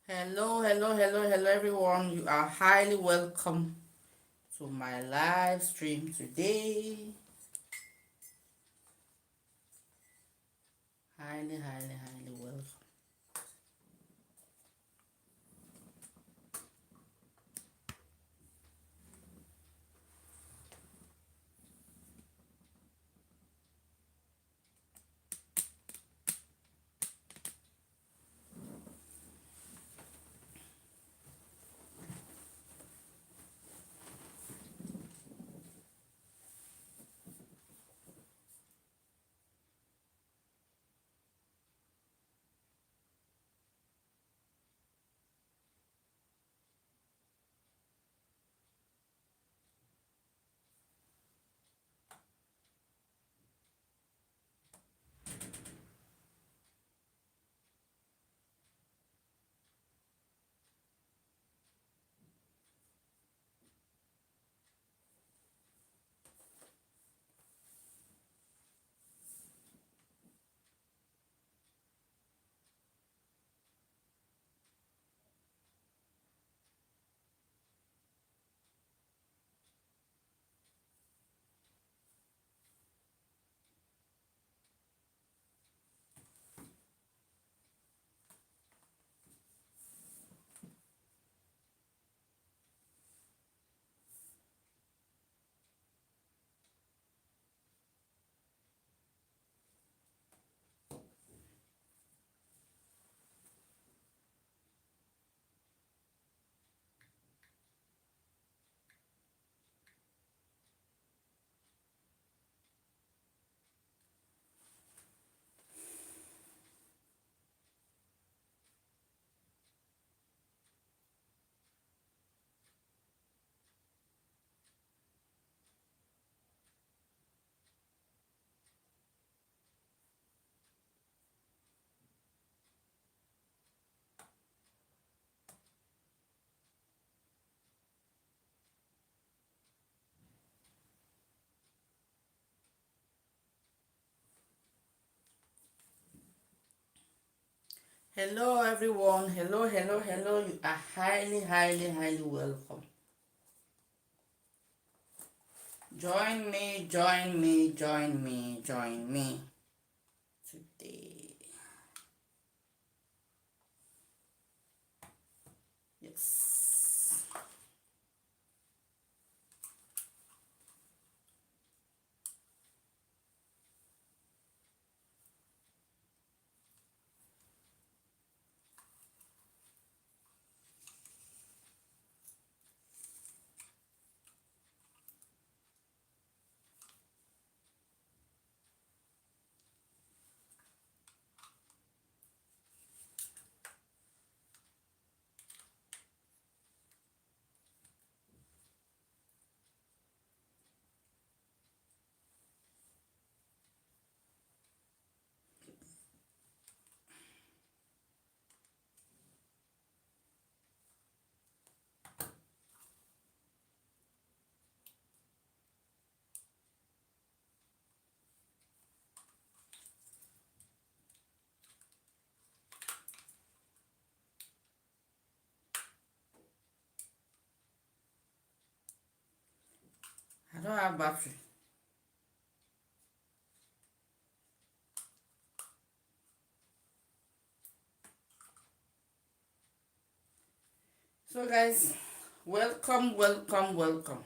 Hello, hello, hello, hello, everyone. You are highly welcome to my live stream today. Highly, highly, highly welcome. Hello, everyone. Hello, hello, hello. You are highly, highly, highly welcome. Join me, join me, join me, join me today. Yes. I don't have battery. So, guys, welcome, welcome, welcome.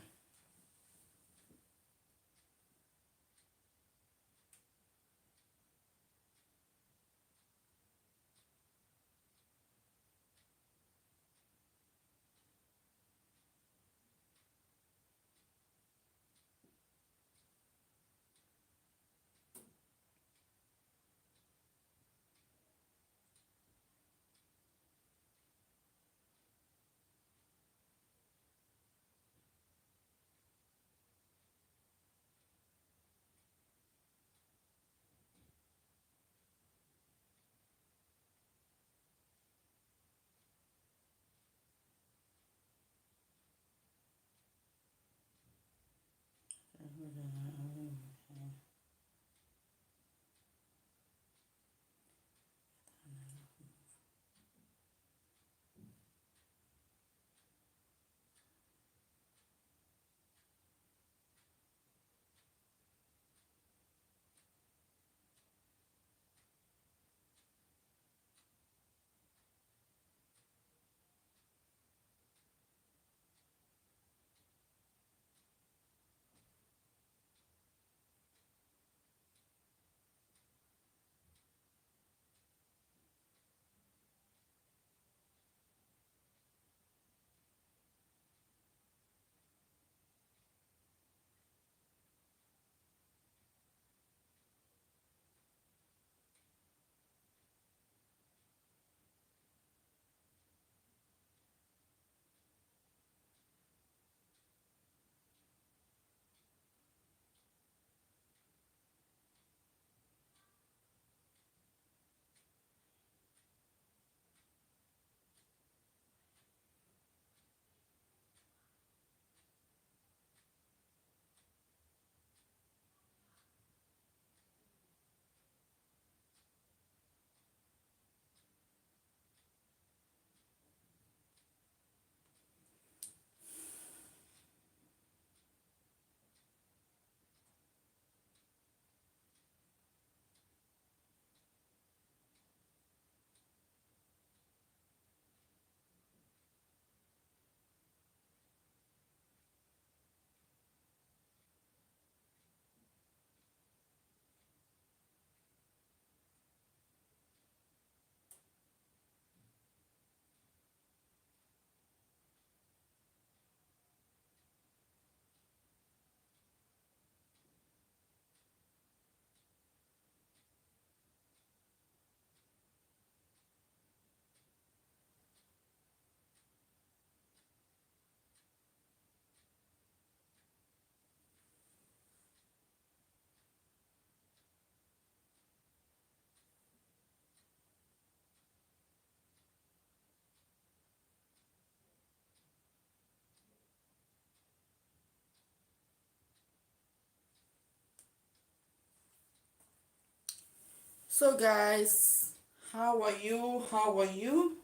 So guys, how are you? How are you?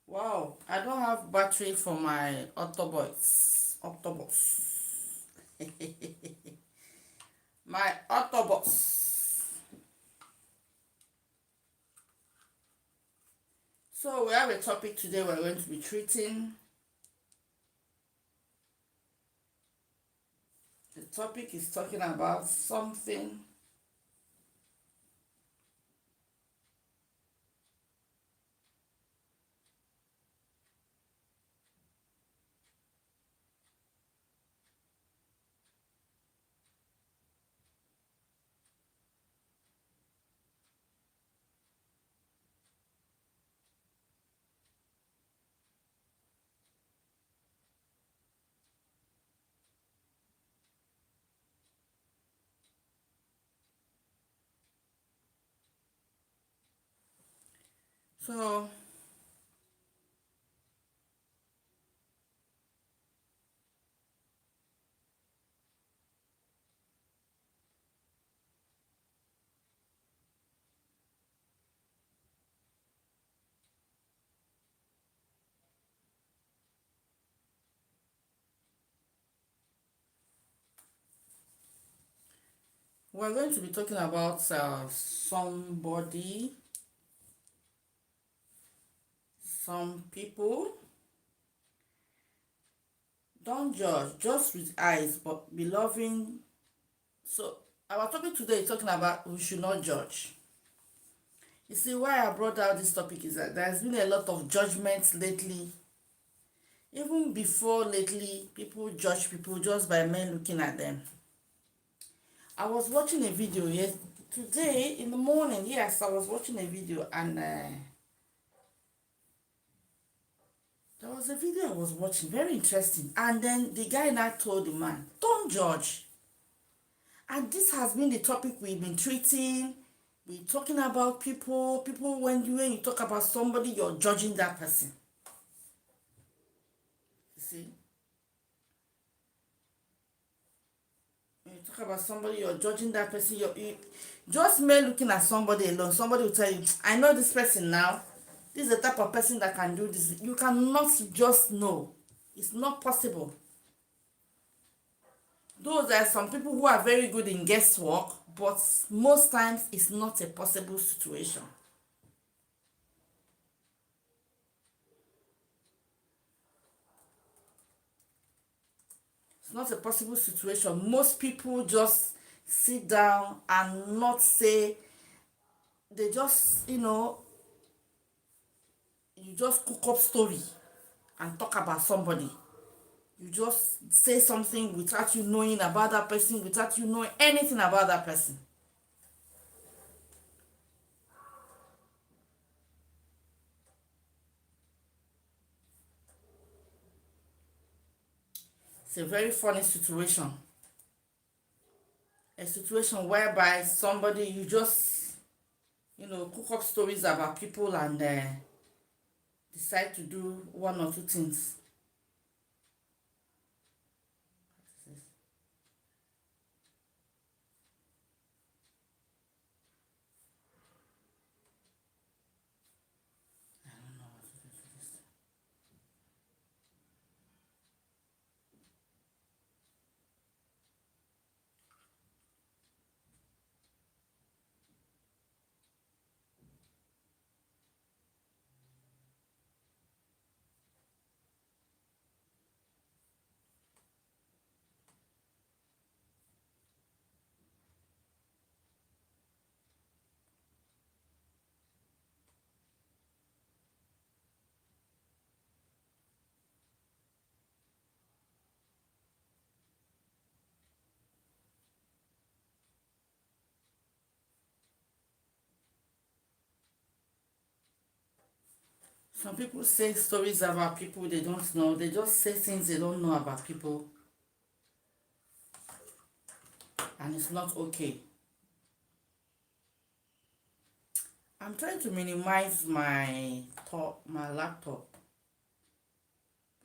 Wow, I don't have battery for my Octobus. My Octobus. So we have a topic today we're going to be treating. The topic is talking about something. So we're going to be talking about some people. Don't judge, just with eyes, but be loving. So our topic today is talking about we should not judge. You see, why I brought out this topic is that there's been a lot of judgments lately. Even before lately, people judge people just by men looking at them. I was watching a video today in the morning. Yes, I was watching a video, and there was a video I was watching, very interesting. And then the guy now told the man, "Don't judge." And this has been the topic we've been treating. We're talking about people. When you talk about somebody, you're judging that person. You see? When you talk about somebody, you're judging that person. Just men looking at somebody alone, somebody will tell you, "I know this person now. This is the type of person that can do this." You cannot just know. It's not possible. Though there are some people who are very good in guesswork, but most times it's not a possible situation. It's not a possible situation. Most people just sit down and not say, they just, you just cook up story and talk about somebody. You just say something without you knowing about that person, without you knowing anything about that person. It's a very funny situation. A situation whereby somebody, you just, cook up stories about people and decide to do one or two things. I don't know what to do to this. Some people say stories about people they don't know. They just say things they don't know about people, and it's not okay. I'm trying to minimize my laptop.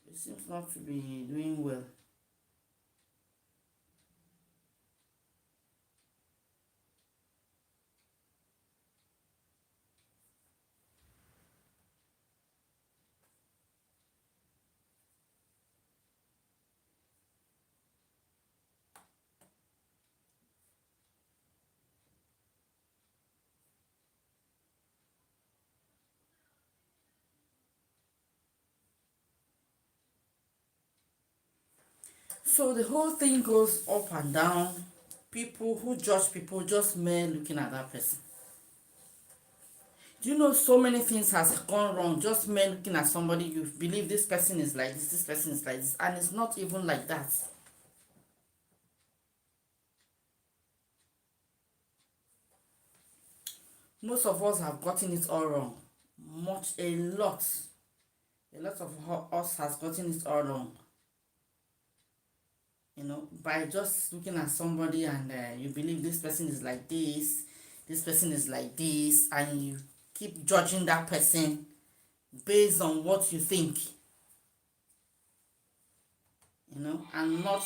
It seems not to be doing well. So the whole thing goes up and down. People who judge people just mere looking at that person. Do you know so many things has gone wrong just mere looking at somebody? You believe this person is like this person is like this, and it's not even like that. Most of us have gotten it all wrong. A lot of us has gotten it all wrong. By just looking at somebody and you believe this person is like this person is like this, and you keep judging that person based on what you think, and not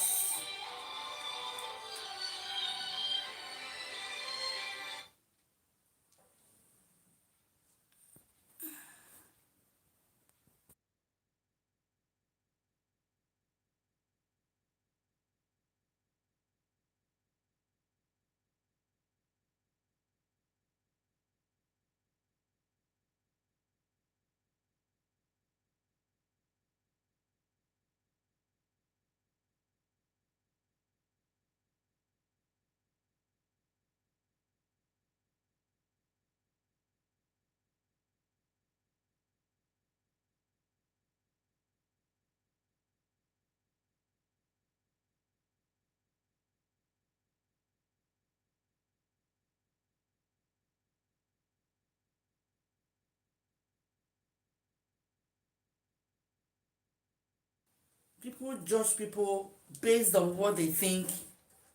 people judge people based on what they think,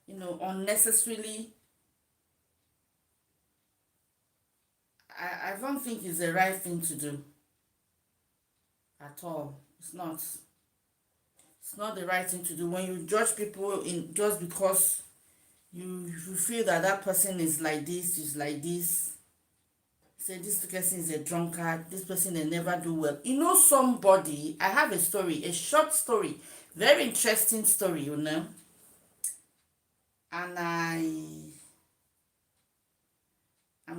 unnecessarily. I don't think it's the right thing to do at all. It's not the right thing to do when you judge people in just because you feel that that person is like this, is like this. Say this person is a drunkard, this person they never do well. Somebody, I have a story, a short story, very interesting story, and I'm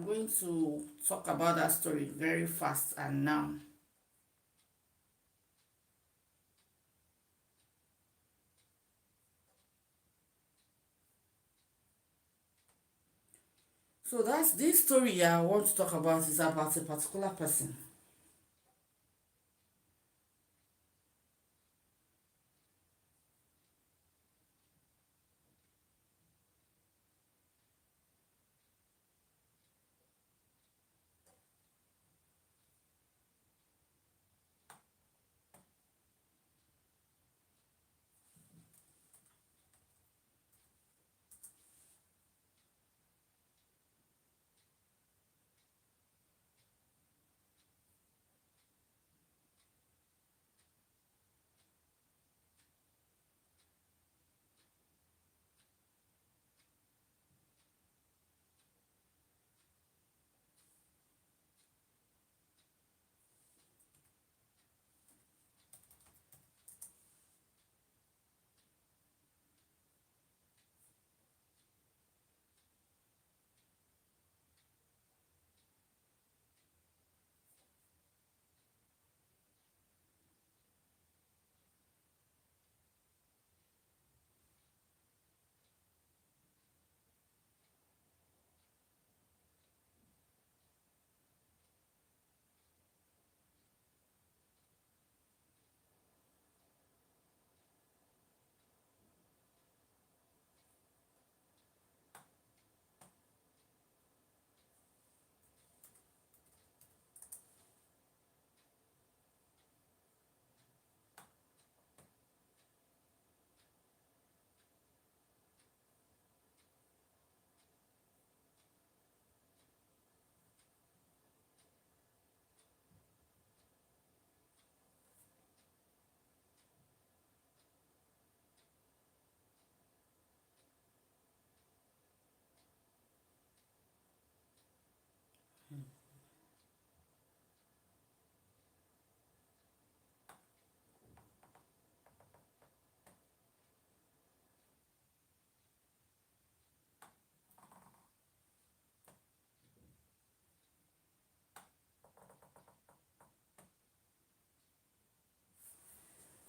going to talk about that story very fast and now. So that's this story I want to talk about is about a particular person.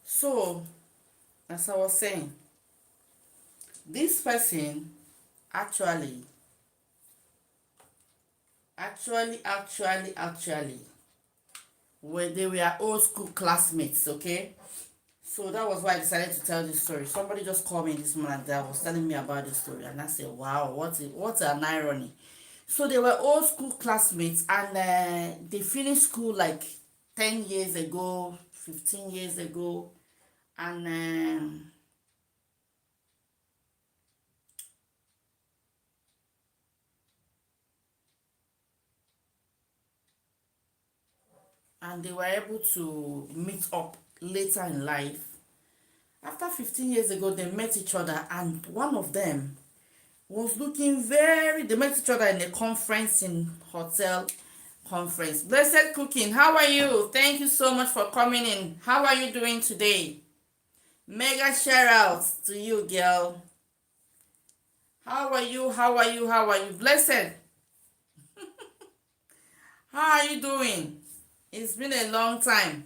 So, as I was saying, This person actually, actually, where they were old school classmates, okay? So that was why I decided to tell this story. Somebody just called me this morning that was telling me about this story, and I said, wow, what an irony. So they were old school classmates, and they finished school like 10 years ago, 15 years ago, and they were able to meet up later in life. After 15 years ago, they met each other, and one of them was looking very, they met each other in a conference, in hotel conference. Blessed Cooking, how are you? Thank you so much for coming in. How are you doing today? Mega shout outs to you, girl. How are you? How are you? How are you? Blessed, how are you doing? It's been a long time.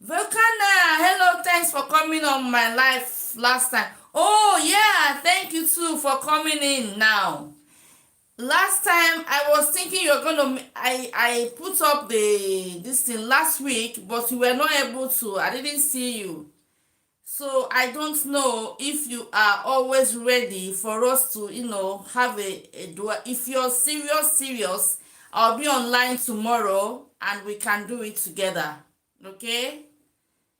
Volcana, hello, thanks for coming on my live last time. Oh yeah, thank you too for coming in now. Last time I was thinking you're gonna, I put up this thing last week, but you were not able to. I didn't see you. So I don't know if you are always ready for us to, have a dual. If you're serious, I'll be online tomorrow and we can do it together. Okay?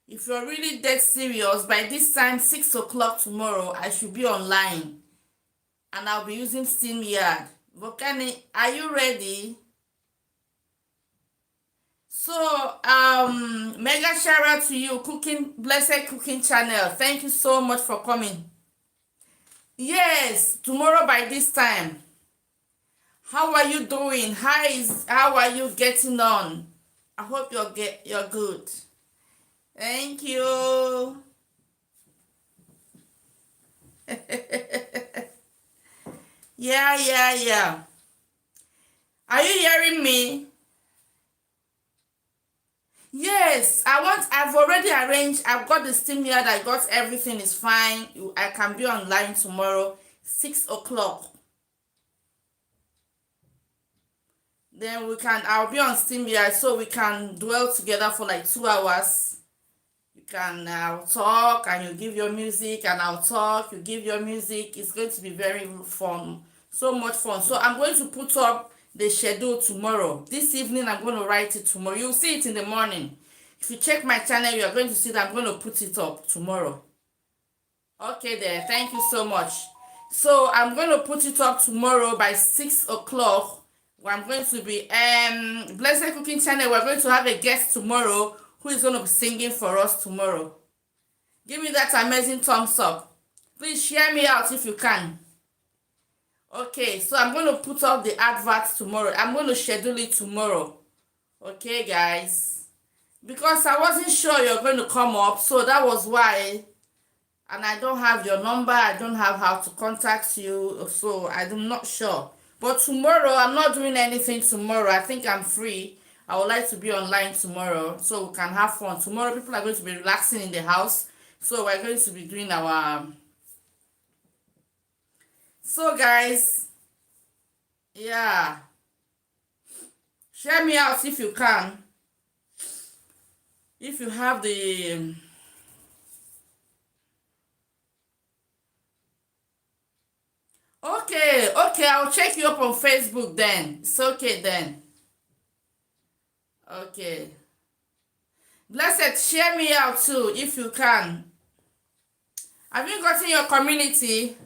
If you're really dead serious, by this time, 6 o'clock tomorrow, I should be online. And I'll be using SteamYard. Volcanic, are you ready? So, mega shout out to you, Blessed Cooking Channel. Thank you so much for coming. Yes, tomorrow by this time. How are you doing? How are you getting on? I hope you're good. Thank you. Yeah. Are you hearing me? Yes, I've already arranged. I've got the SteamYard. I got everything is fine. I can be online tomorrow, 6 o'clock. Then I'll be on SteamYard so we can dwell together for like 2 hours. You can talk and you give your music and I'll talk. You give your music. It's going to be very fun. So much fun. So I'm going to put up the schedule tomorrow. This evening I'm going to write it tomorrow. You'll see it in the morning. If you check my channel, you're going to see that I'm going to put it up tomorrow. Okay there. Thank you so much. So I'm going to put it up tomorrow by 6 o'clock. I'm going to be Blessed Cooking Channel. We're going to have a guest tomorrow who is going to be singing for us tomorrow. Give me that amazing thumbs up. Please share me out if you can. Okay, so I'm going to put up the adverts tomorrow. I'm going to schedule it tomorrow. Okay, guys. Because I wasn't sure you're going to come up, so that was why. And I don't have your number. I don't have how to contact you, so I'm not sure. But tomorrow, I'm not doing anything tomorrow. I think I'm free. I would like to be online tomorrow so we can have fun. Tomorrow, people are going to be relaxing in the house. So we're going to be doing our... So, guys, yeah. Share me out if you can. If you have the... Okay, I'll check you up on Facebook then. It's okay then. Okay. Blessed, share me out too if you can. Have you gotten your community?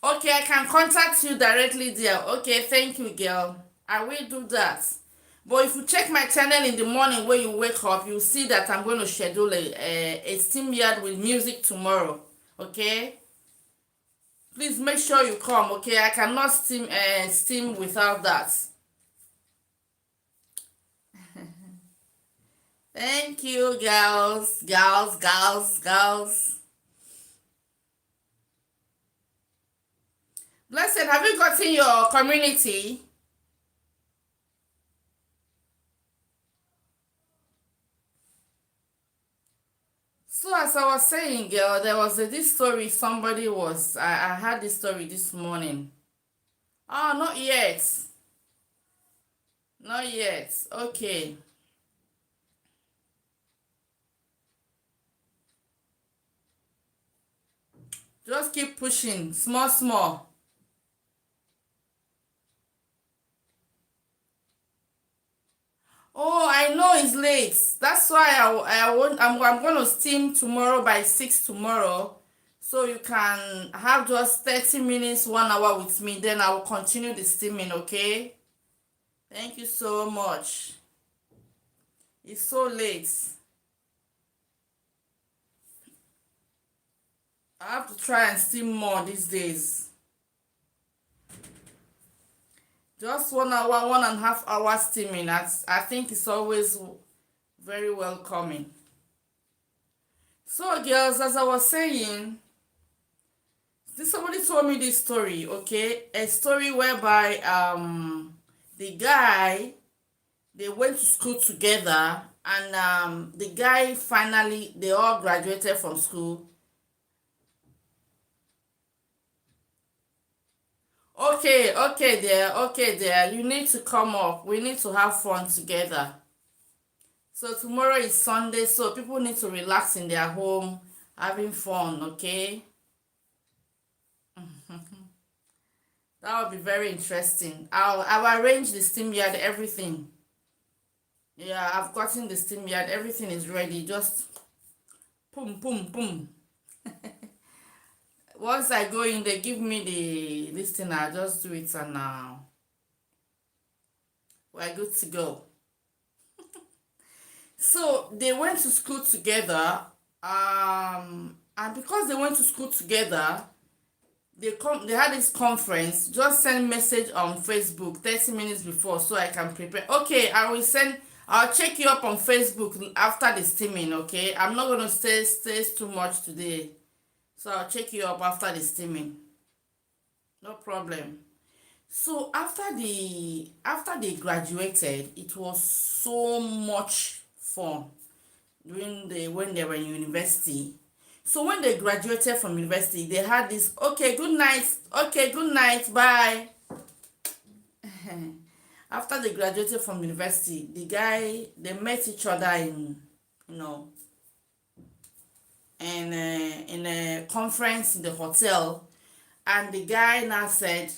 Okay, I can contact you directly there. Okay, thank you, girl. I will do that. But if you check my channel in the morning when you wake up, you'll see that I'm going to schedule a SteamYard with music tomorrow. Okay? Please make sure you come, okay? I cannot steam without that. Thank you, girls. Blessed, have you gotten your community? So So as I was saying, girl, there was this story somebody was, I had this story this morning. Oh, not yet. Not yet. Okay. Just keep pushing. Small, small. Oh, I know it's late. That's why I won't, I'm going to steam tomorrow by 6 tomorrow. So you can have just 30 minutes, 1 hour with me. Then I will continue the steaming, okay? Thank you so much. It's so late. I have to try and steam more these days. Just 1 hour, 1.5 hours steaming. I think it's always very welcoming. So, girls, as I was saying, somebody told me this story, okay? A story whereby the guy, they went to school together, and the guy finally, they all graduated from school. Okay, okay there. You need to come up. We need to have fun together. So tomorrow is Sunday, so people need to relax in their home, having fun, okay? That would be very interesting. I'll arrange the steam yard, everything. Yeah, I've gotten the steam yard, everything is ready. Just boom, boom, boom. Once I go in, they give me this thing. I just do it, and we're good to go. So they went to school together, and because they went to school together, they had this conference. Just send message on Facebook 30 minutes before so I can prepare. Okay, I'll check you up on Facebook after the steaming, okay? I'm not gonna stay too much today. So I'll check you up after the steaming. No problem. So after they graduated, it was so much fun when they were in university. So when they graduated from university, they had this, okay, good night, bye. After they graduated from university, they met each other you know, in a conference in the hotel, and the guy now said,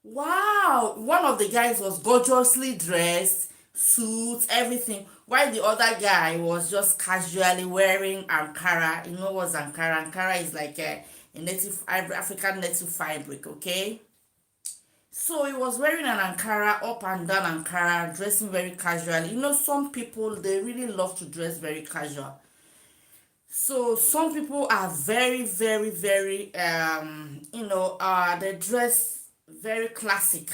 wow, one of the guys was gorgeously dressed, suits, everything, while the other guy was just casually wearing Ankara. You know what's Ankara? Ankara is like a native African native fabric, okay? So he was wearing an Ankara, up and down Ankara, dressing very casually. You know, some people, they really love to dress very casual. So some people are very, very, very, they dress very classic.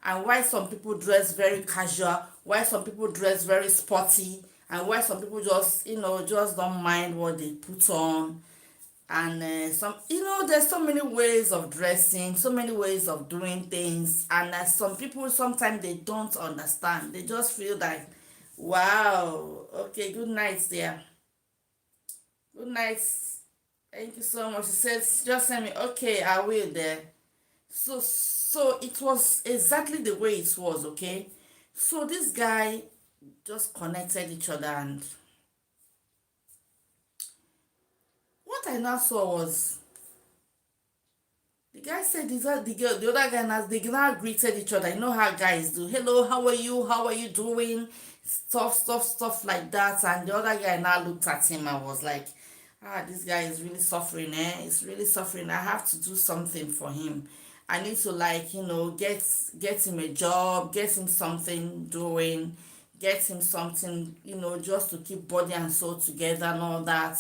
And why some people dress very casual, why some people dress very sporty, and why some people just, just don't mind what they put on. And there's so many ways of dressing, so many ways of doing things. And some people, sometimes they don't understand. They just feel like, wow, okay, good night there. Good night. Thank you so much. He says, just send me, okay, I will there. So it was exactly the way it was, okay? So this guy just connected each other, and what I now saw was the guy said the other guy now, they now greeted each other. You know how guys do. Hello, how are you? How are you doing? Stuff like that. And the other guy now looked at him and was like, this guy is really suffering, eh? He's really suffering. I have to do something for him. I need to, like, get him a job, get him something doing, get him something, just to keep body and soul together and all that.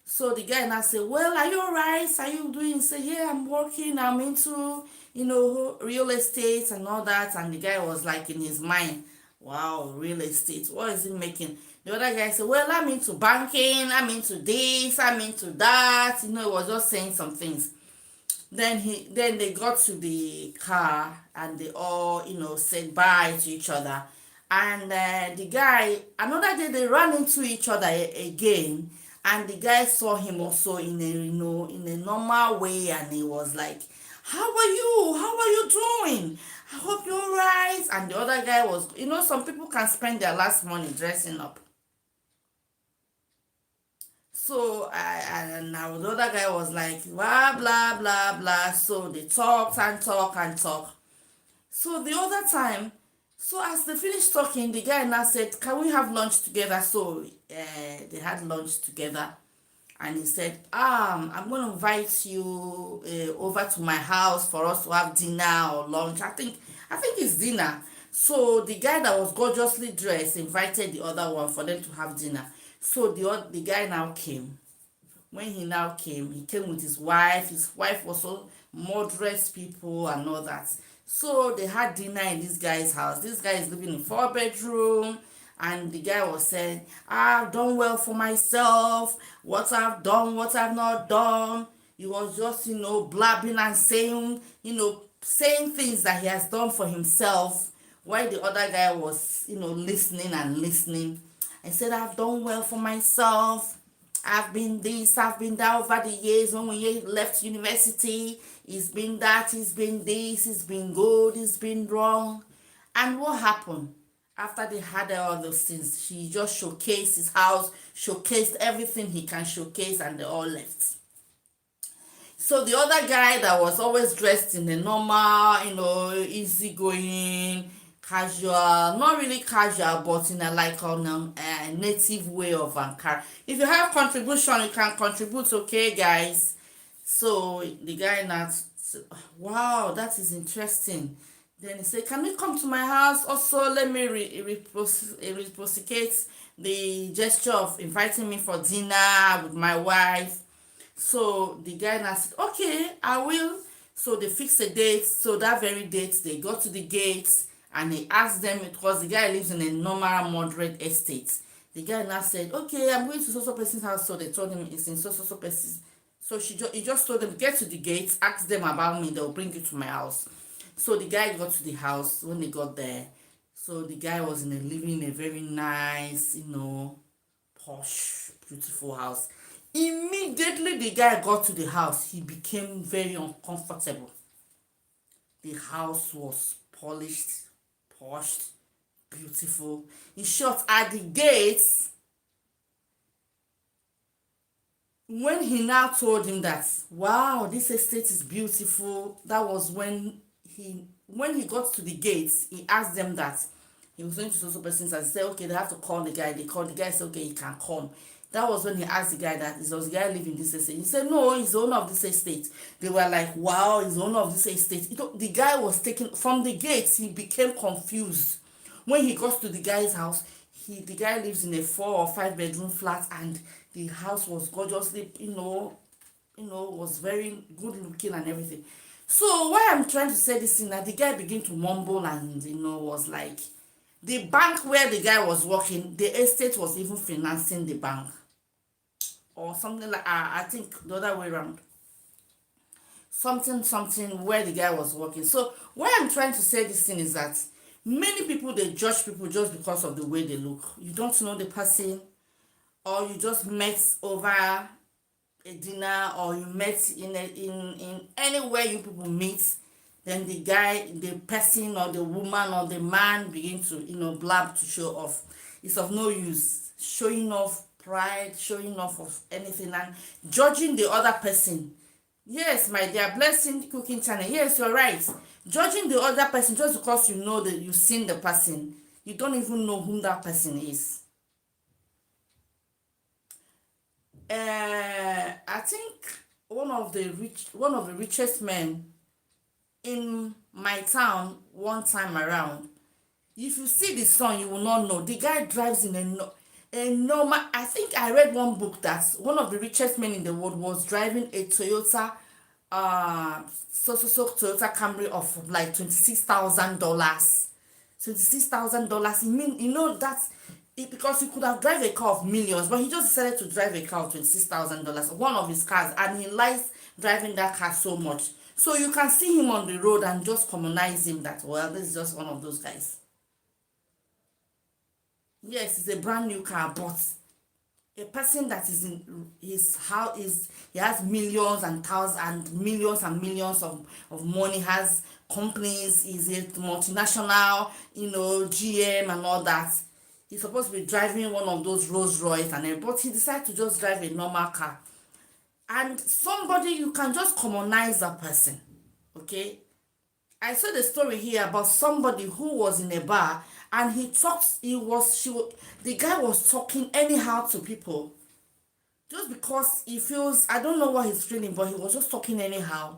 So the guy now said, well, are you alright? Are you doing? He said, yeah, I'm working. I'm into, real estate and all that. And the guy was like, in his mind, wow, real estate. What is he making? The other guy said, well, I'm into banking. I'm into this. I'm into that. He was just saying some things. Then they got to the car, and they all, said bye to each other. And the guy, another day, they ran into each other again. And the guy saw him also in a, in a normal way, and he was like, how are you doing? I hope you're all right. And the other guy was, some people can spend their last money dressing up. So and now the other guy was like, blah blah blah blah. So they talked and talked and talked. So the other time, so as they finished talking, the guy now said, can we have lunch together? So they had lunch together. And he said, I'm going to invite you over to my house for us to have dinner or lunch. I think it's dinner. So the guy that was gorgeously dressed invited the other one for them to have dinner. So the guy now came. When he now came, he came with his wife. His wife was so moderate people and all that. So they had dinner in this guy's house. This guy is living in 4 bedroom, and the guy was saying, I've done well for myself, what I've done, what I've not done. He was just, blabbing and saying, saying things that he has done for himself, while the other guy was, listening and listening. And said, I've done well for myself. I've been this, I've been that over the years. When we left university, it's been that, it's been this, it's been good, it's been wrong. And what happened? After they had all those things, he just showcased his house, showcased everything he can showcase, and they all left. So the other guy that was always dressed in a normal, easygoing, casual, not really casual, but in a like on a native way of Ankara. If you have contribution, you can contribute, okay, guys? So the guy now said, wow, that is interesting. Then he said, can you come to my house? Also, let me reciprocate the gesture of inviting me for dinner with my wife. So the guy now said, okay, I will. So they fixed a date. So that very date, they got to the gates, and he asked them, because the guy lives in a normal, moderate estate. The guy now said, okay, I'm going to so-so person's house. So they told him it's in so-so person. So he just told them, get to the gates, ask them about me, they'll bring you to my house. So the guy got to the house. When they got there, so the guy was living in a very nice, posh, beautiful house. Immediately the guy got to the house, he became very uncomfortable. The house was polished, posh, beautiful. In short, at the gates, when he now told him that, wow, this estate is beautiful, that was when he got to the gates, he asked them that he was going to social persons, and said, okay, they have to call the guy. They called the guy, said, okay, he can come. That was when he asked the guy that, does the guy live in this estate? He said, no, he's the owner of this estate. They were like, wow, he's the owner of this estate. The guy was taken from the gates. He became confused. When he got to the guy's house, the guy lives in a 4 or 5 bedroom flat, and the house was gorgeously, was very good looking and everything. So why I'm trying to say this thing, that the guy began to mumble and, was like, the bank where the guy was working, the estate was even financing the bank. Or something like, I think the other way around. Something where the guy was working. So why I'm trying to say this thing is that many people, they judge people just because of the way they look. You don't know the person, or you just met over a dinner, or you met in anywhere you people meet. Then the person or the woman or the man begin to blab to show off. It's of no use. Showing off pride, showing off of anything, and judging the other person. Yes, my dear, Blessing Cooking Channel, yes, you're right. Judging the other person just because you know that you've seen the person, you don't even know who that person is. I think one of the richest men in my town one time around. If you see the son, you will not know. The guy drives in a normal. I think I read one book that one of the richest men in the world was driving a Toyota, Toyota Camry of like $26,000. $26,000. That's it, because he could have driven a car of millions, but he just decided to drive a car of $26,000, one of his cars, and he likes driving that car so much. So you can see him on the road and just commonize him that, well, this is just one of those guys. Yes, it's a brand new car, but A person that is in his house is, he has millions and thousands and millions of money, has companies, is a multinational, GM and all that. He's supposed to be driving one of those Rolls Royce and everything, but he decided to just drive a normal car. And somebody, you can just commonize that person. Okay, I saw the story here about somebody who was in a bar, and the guy was talking anyhow to people, just because he feels, I don't know what he's feeling, but he was just talking anyhow.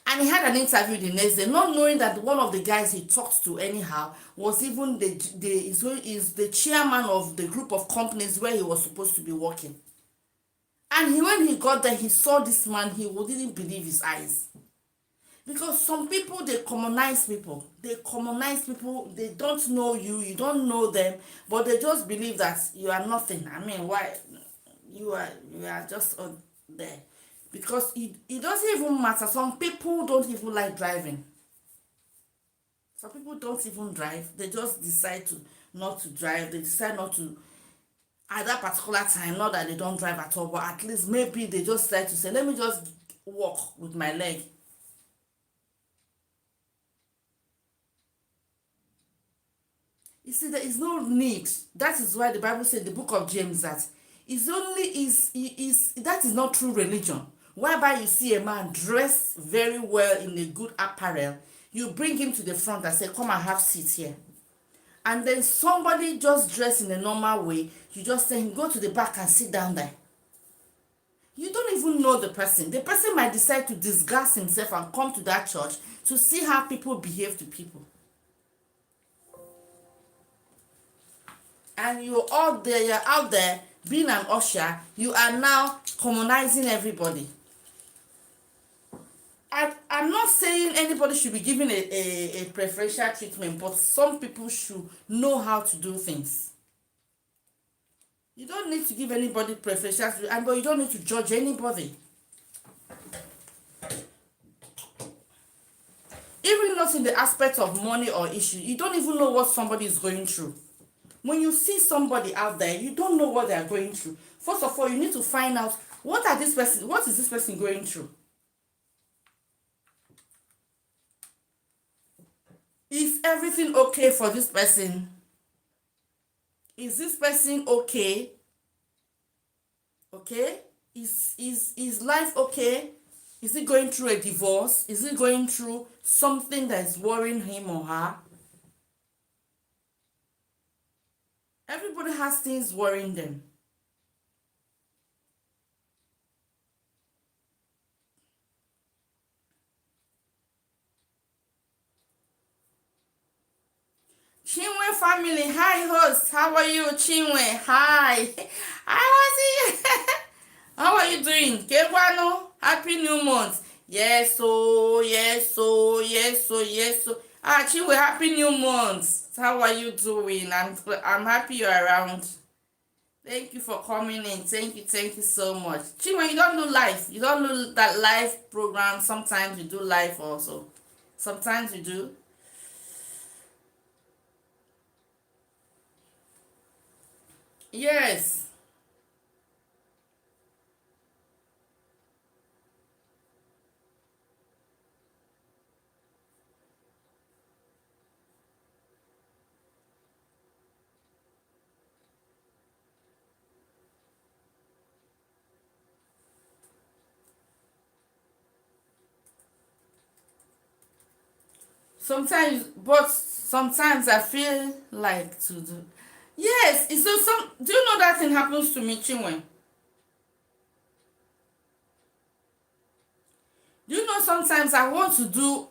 And he had an interview the next day, not knowing that one of the guys he talked to anyhow was even is the chairman of the group of companies where he was supposed to be working. And when he got there, he saw this man, he didn't believe his eyes. Because some people, they commonize people. They don't know you, you don't know them, but they just believe that you are nothing. I mean, why? You are just there. Because it doesn't even matter. Some people don't even like driving. Some people don't even drive. They just decide not to drive. They decide not to at that particular time. Not that they don't drive at all, but at least maybe they just decide to say, let me just walk with my leg. You see, there is no need. That is why the Bible said, the book of James, that that is not true religion. Whereby you see a man dressed very well in a good apparel, you bring him to the front and say, come and have seats here. And then somebody just dressed in a normal way, you just say, go to the back and sit down there. You don't even know the person. The person might decide to disguise himself and come to that church to see how people behave to people. And you're out there being an usher, you are now commonizing everybody. I'm not saying anybody should be given a preferential treatment, but some people should know how to do things. You don't need to give anybody preferential treatment, but you don't need to judge anybody. Even not in the aspect of money or issue, you don't even know what somebody is going through. When you see somebody out there, you don't know what they are going through. First of all, you need to find out what is this person going through. Is everything okay for this person? Is this person okay? Okay? Is life okay? Is he going through a divorce? Is he going through something that is worrying him or her? Everybody has things worrying them. Chinwe family, hi host, how are you? Chinwe, hi. I was here. How are you doing? Kewano, happy new month. Yes, so, yes, so, yes, so, yes, so. Chinwe, happy new month. How are you doing? I'm happy you're around. Thank you for coming in. Thank you so much. Chinwe, you don't do live. You don't do that live program. Sometimes you do live also. Sometimes you do. Yes. Sometimes I feel like to do. Yes, it's so some. Do you know that thing happens to me, Chinwe? Do you know sometimes I want to do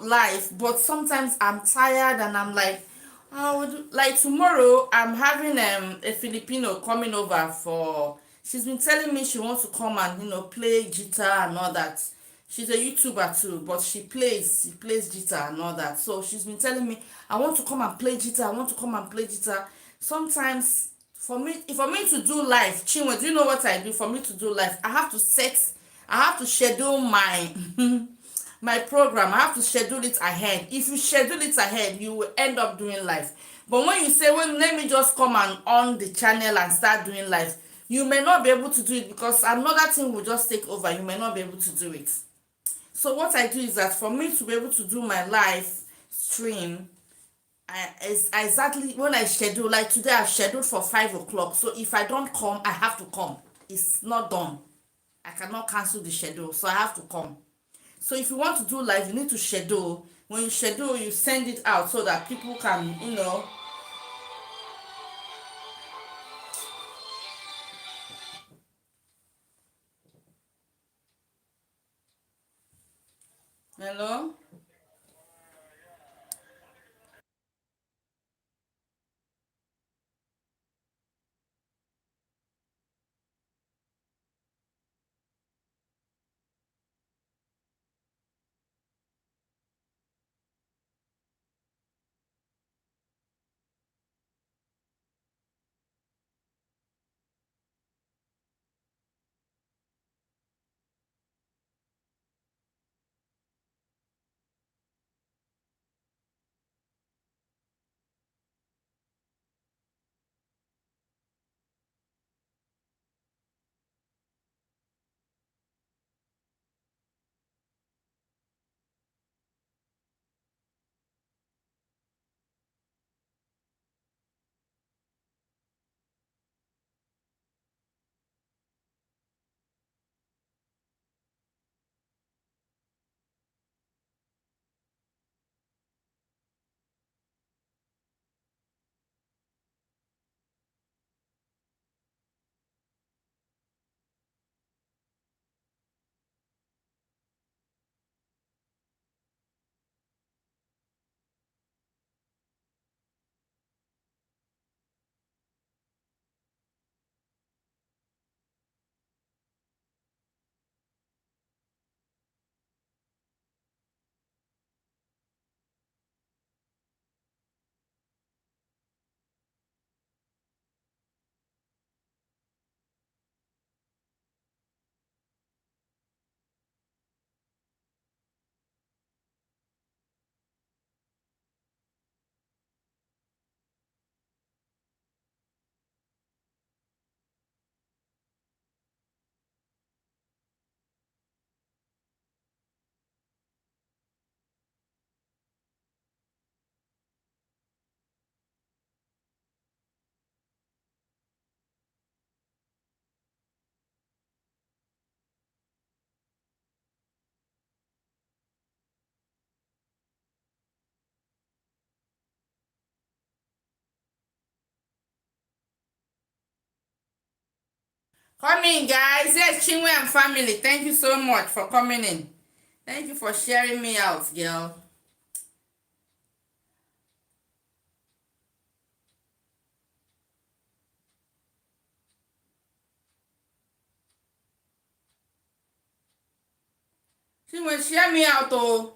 life, but sometimes I'm tired and I'm like, oh, like tomorrow I'm having a Filipino coming over for. She's been telling me she wants to come and play guitar and all that. She's a YouTuber too, but she plays guitar and all that. So she's been telling me, I want to come and play guitar. I want to come and play guitar. Sometimes for me to do life, Chinwe, do you know what I do? For me to do life, I have to schedule my my program. I have to schedule it ahead. If you schedule it ahead, you will end up doing life. But when you say, well, let me just come and on the channel and start doing live, you may not be able to do it because another thing will just take over. You may not be able to do it. So what I do is that for me to be able to do my live stream, exactly when I schedule, like today I've scheduled for 5 o'clock. So if I don't come, I have to come. It's not done. I cannot cancel the schedule, so I have to come. So if you want to do live, you need to schedule. When you schedule, you send it out so that people can, hello? Come in, guys. Yes, Chinwe and family. Thank you so much for coming in. Thank you for sharing me out, girl. Chinwe, share me out, oh.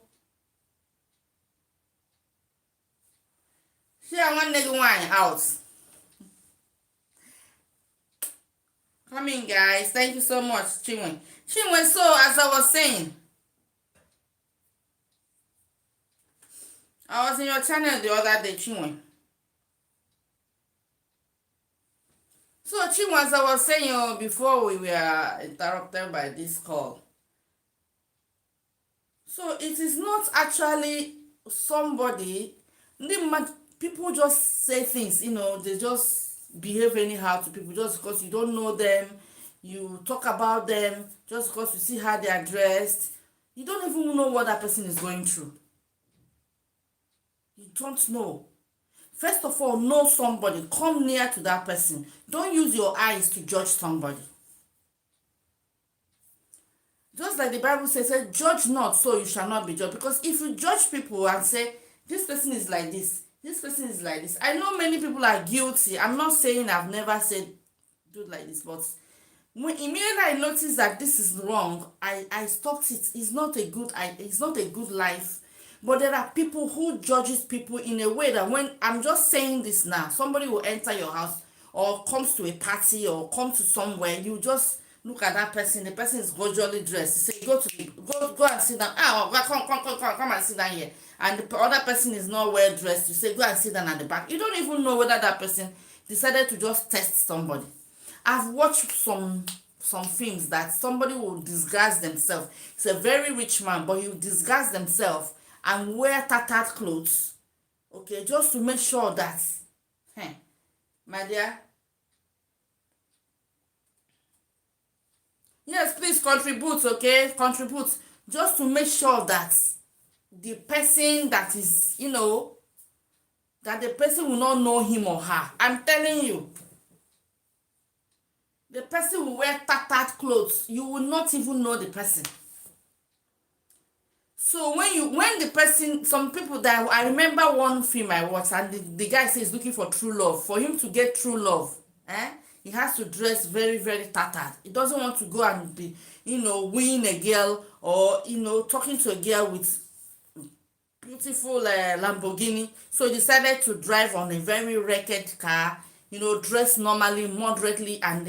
Share one nigga wine out. Come in, guys. Thank you so much, Chinwe. Chinwe, so as I was saying, I was in your channel the other day, Chinwe. So, Chinwe, as I was saying, before we were interrupted by this call. So, it is not actually somebody, people just say things, they just behave anyhow to people just because you don't know them, you talk about them, just because you see how they are dressed. You don't even know what that person is going through. You don't know. First of all, know somebody. Come near to that person. Don't use your eyes to judge somebody. Just like the Bible says, judge not, so you shall not be judged. Because if you judge people and say, this person is like this person is like this. I know many people are guilty. I'm not saying I've never said do it like this, but when immediately I noticed that this is wrong, I stopped it. It's not a good life. But there are people who judges people in a way that when I'm just saying this now, somebody will enter your house or comes to a party or come to somewhere, you just look at that person. The person is gradually dressed. You say, go and sit down. Ah, oh, come and sit down here. And the other person is not well dressed. You say go and sit down at the back. You don't even know whether that person decided to just test somebody. I've watched some films that somebody will disguise themselves. It's a very rich man, but he will disguise themselves and wear tattered clothes, okay, just to make sure that, hey, my dear, yes, please contribute, okay, contribute, just to make sure that the person that is, that the person will not know him or her. I'm telling you, the person will wear tattered clothes. You will not even know the person. So when the person, some people, that I remember one film I watched, and the guy says looking for true love. For him to get true love, he has to dress very, very tattered. He doesn't want to go and be, wooing a girl, or talking to a girl with beautiful Lamborghini. So he decided to drive on a very wrecked car, dress normally, moderately, and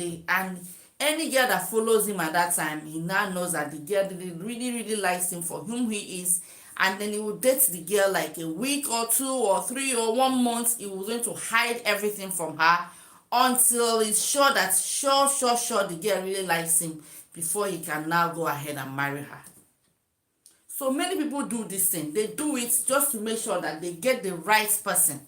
any girl that follows him at that time, he now knows that the girl really, really likes him for whom he is, and then he will date the girl like a week or 2 or 3 or 1 month. He was going to hide everything from her until he's sure that sure the girl really likes him before he can now go ahead and marry her. So many people do this thing. They do it just to make sure that they get the right person.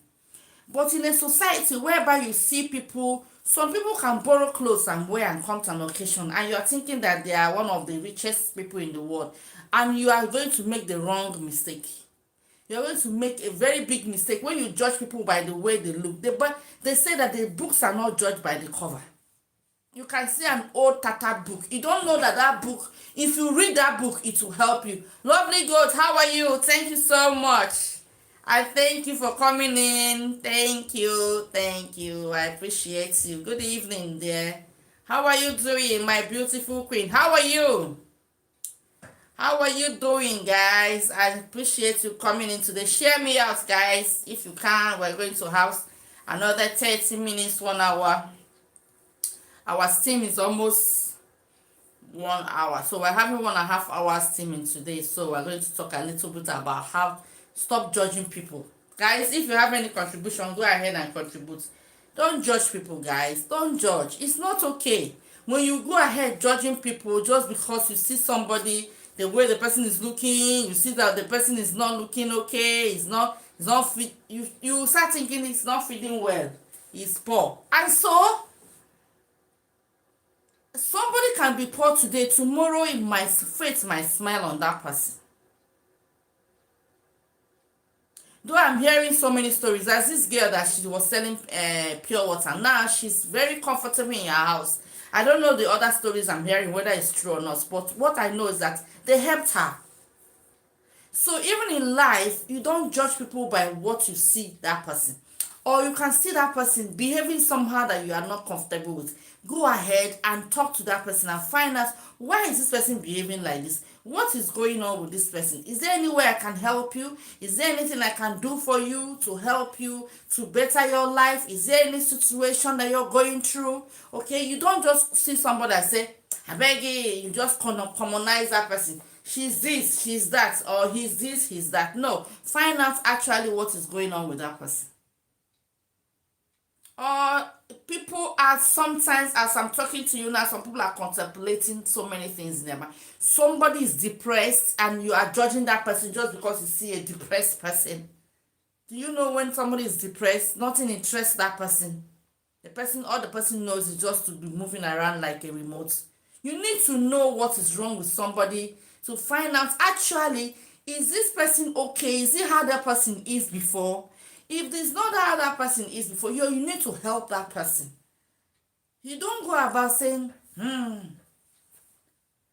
But in a society whereby you see people, some people can borrow clothes and wear and come to an occasion, and you are thinking that they are one of the richest people in the world, and you are going to make the wrong mistake. You are going to make a very big mistake when you judge people by the way they look. But they say that the books are not judged by the cover. You can see an old tattered book. You don't know that book, if you read that book, it will help you. Lovely God, how are you? Thank you so much. I thank you for coming in. Thank you. I appreciate you. Good evening, dear. How are you doing, my beautiful queen? How are you? How are you doing, guys? I appreciate you coming in today. Share me out, guys. If you can, we're going to have another 30 minutes, 1 hour. Our steam is almost 1 hour. So we're having 1.5 hours steaming today. So we're going to talk a little bit about how stop judging people. Guys, if you have any contribution, go ahead and contribute. Don't judge people, guys. Don't judge. It's not okay. When you go ahead judging people just because you see somebody, the way the person is looking, you see that the person is not looking okay, it's not fit, you start thinking it's not feeling well, it's poor. And so somebody can be poor today, tomorrow fate might smile on that person. Though I'm hearing so many stories, there's this girl that she was selling pure water. Now she's very comfortable in her house. I don't know the other stories I'm hearing, whether it's true or not, but what I know is that they helped her. So even in life, you don't judge people by what you see that person. Or you can see that person behaving somehow that you are not comfortable with. Go ahead and talk to that person and find out, why is this person behaving like this? What is going on with this person? Is there any way I can help you? Is there anything I can do for you to help you to better your life? Is there any situation that you're going through? Okay, you don't just see somebody and say, I beg you just commonize that person. She's this, she's that, or he's this, he's that. No, find out actually what is going on with that person. People are sometimes, as I'm talking to you now, some people are contemplating so many things in their mind. Somebody is depressed and you are judging that person just because you see a depressed person. Do you know when somebody is depressed, nothing interests that person? All the person knows is just to be moving around like a remote. You need to know what is wrong with somebody to find out, actually, is this person okay? Is it how that person is before? If there's not how that person is before, you need to help that person. You don't go about saying,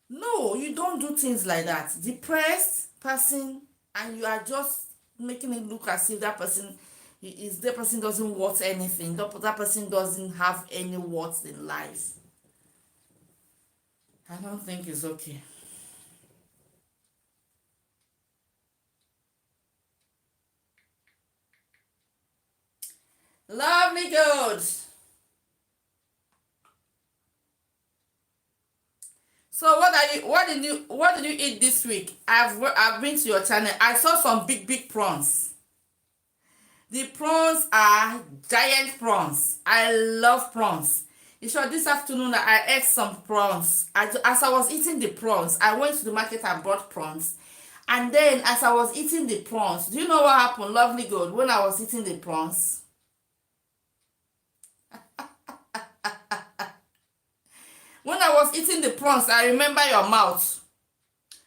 No, you don't do things like that. Depressed person, and you are just making it look as if that person doesn't want anything. That person doesn't have any worth in life. I don't think it's okay. Lovely good. So what did you eat this week? I've been to your channel. I saw some big prawns. The prawns are giant prawns. I love prawns. You sure this afternoon I ate some prawns. As I was eating the prawns, I went to the market and bought prawns. And then as I was eating the prawns, do you know what happened, lovely girl, when I was eating the prawns? When I was eating the prawns, I remember your mouth.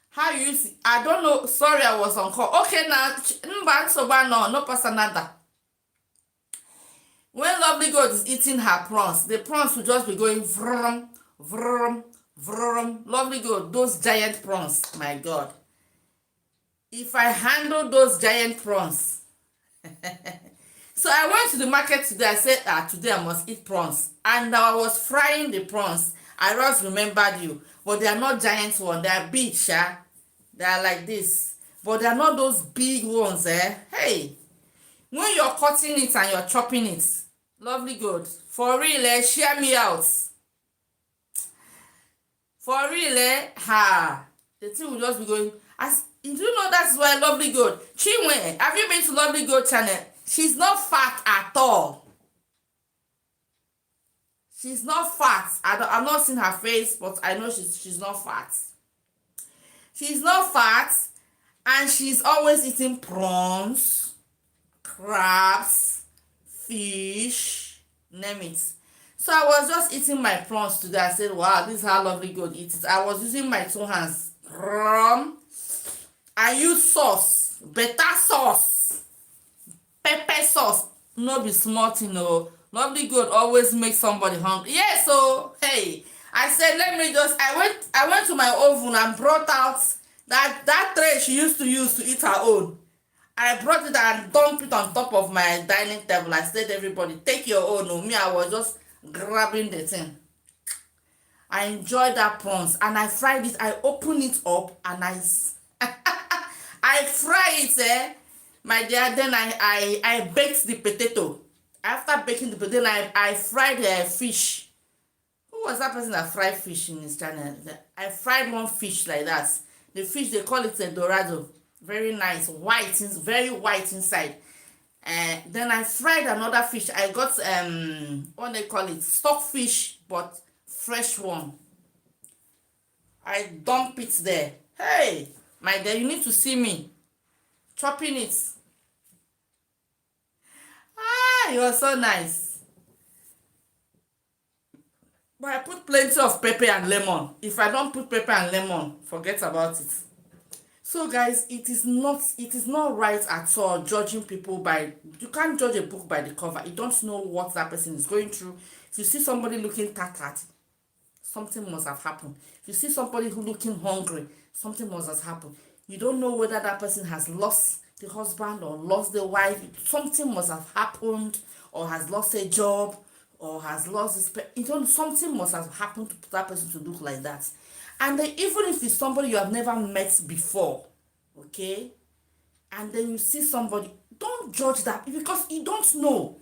How you use it? I don't know. Sorry, I was on call. Okay, now, no pasa nada. When lovely God is eating her prawns, the prawns will just be going vroom, vroom, vroom. Lovely God, those giant prawns, my God. If I handle those giant prawns. So I went to the market today. I said, today I must eat prawns. And I was frying the prawns. I just remembered you. But they are not giant ones. They are big, sha. They are like this. But they are not those big ones, eh? Hey, when you're cutting it and you're chopping it, lovely good. For real, share me out. For real, ha. The thing will just be going. As do you know that's why lovely good. Chinwe, have you been to lovely good channel? She's not fat at all. She's not fat. I'm not seeing her face, but I know she's not fat. She's not fat, and she's always eating prawns, crabs, fish, name it. So I was just eating my prawns today. I said, wow, this is how lovely God eats it. I was using my two hands. I use sauce, better sauce, pepper sauce. No be small thing, no. Lovely God always make somebody hungry. Yeah, so hey, I said let me just. I went to my oven and brought out that tray she used to use to eat her own. I brought it and dumped it on top of my dining table. I said, everybody, take your own. No, me, I was just grabbing the thing. I enjoyed that prawns and I fried it. I opened it up and I fry it, my dear. Then I baked the potato. After baking the potato, I fried the fish. Who was that person that fried fish in his channel? I fried one fish like that. The fish, they call it a dorado. Very nice, white, very white inside. Then I fried another fish. I got what they call it, stockfish, but fresh one. I dump it there. Hey, my dear, you need to see me chopping it. Ah, it was so nice. But I put plenty of pepper and lemon. If I don't put pepper and lemon, forget about it. So guys, it is not right at all judging people by, you can't judge a book by the cover. You don't know what that person is going through. If you see somebody looking tattered, something must have happened. If you see somebody who looking hungry, something must have happened. You don't know whether that person has lost the husband or lost the wife. Something must have happened, or has lost a job, or has lost his you don't, something must have happened to that person to look like that. And then even if it's somebody you have never met before, okay, and then you see somebody, don't judge that because you don't know.